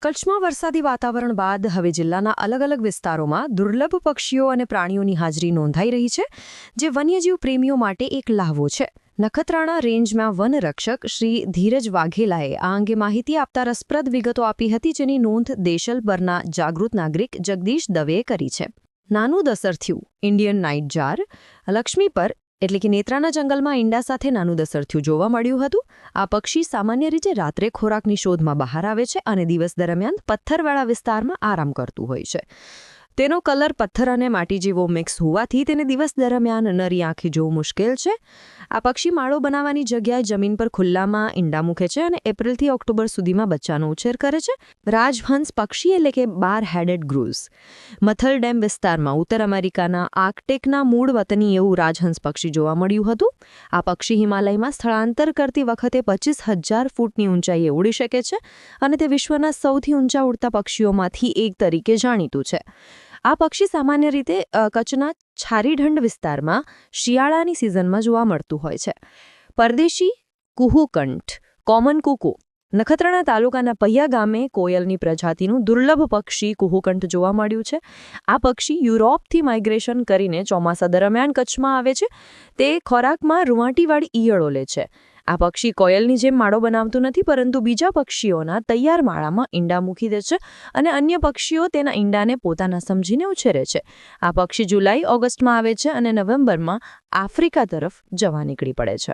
કચ્છમાં વરસાદી વાતાવરણ બાદ હવે જિલ્લાના અલગ અલગ વિસ્તારોમાં દુર્લભ પક્ષીઓ અને પ્રાણીઓની હાજરી નોંધાઈ રહી છે, જે વન્યજીવ પ્રેમીઓ માટે એક લહાવો છે. નખત્રાણા રેન્જમાં વનરક્ષક શ્રી ધીરજ વાઘેલાએ આ અંગે માહિતી આપતા રસપ્રદ વિગતો આપી હતી, જેની નોંધ દેશલભરના જાગૃત નાગરિક જગદીશ દવેએ કરી છે. નાનું દસરથિયું ઇન્ડિયન નાઇટજાર લક્ષ્મી પર એટલે કે નેત્રાના જંગલમાં ઈંડા સાથે નાનું દસરથિયું જોવા મળ્યું હતું. આ પક્ષી સામાન્ય રીતે રાત્રે ખોરાકની શોધમાં બહાર આવે છે અને દિવસ દરમિયાન પથ્થરવાળા વિસ્તારમાં આરામ કરતું હોય છે. તેનો કલર પથ્થર અને માટી જેવો મિક્સ હોવાથી તેને દિવસ દરમિયાન નરી આંખે જોવું મુશ્કેલ છે. આ પક્ષી માળો બનાવવાની જગ્યાએ જમીન પર ખુલ્લામાં ઈંડા મૂકે છે અને એપ્રિલથી ઓક્ટોબર સુધીમાં બચ્ચાનો ઉછેર કરે છે. રાજહંસ પક્ષી એટલે કે બાર હેડેડ ગ્રુઝ મથલ ડેમ વિસ્તારમાં ઉત્તર અમેરિકાના આર્કટિકના મૂળ વતની એવું રાજહંસ પક્ષી જોવા મળ્યું હતું. આ પક્ષી હિમાલયમાં સ્થળાંતર કરતી વખતે 25,000 ફૂટની ઊંચાઈએ ઉડી શકે છે અને તે વિશ્વના સૌથી ઊંચા ઉડતા પક્ષીઓમાંથી એક તરીકે જાણીતું છે. આ પક્ષી સામાન્ય રીતે કચ્છના છારીઢંઢ વિસ્તારમાં શિયાળાની સિઝનમાં જોવા મળતું હોય છે. પરદેશી કુહુકંઠ કોમન કુકુ નખત્રાણા તાલુકાના પૈયા ગામે કોયલની પ્રજાતિનું દુર્લભ પક્ષી કુહુકંઠ જોવા મળ્યું છે. આ પક્ષી યુરોપથી માઇગ્રેશન કરીને ચોમાસા દરમિયાન કચ્છમાં આવે છે. તે ખોરાકમાં રૂંવાટીવાળી ઈયળો લે છે. આ પક્ષી કોયલની જેમ માળો બનાવતું નથી, પરંતુ બીજા પક્ષીઓના તૈયાર માળામાં ઈંડા મૂકી દે છે અને અન્ય પક્ષીઓ તેના ઈંડાને પોતાના સમજીને ઉછેરે છે. આ પક્ષી જુલાઈ-ઓગસ્ટમાં આવે છે અને નવેમ્બરમાં આફ્રિકા તરફ જવા નીકળી પડે છે.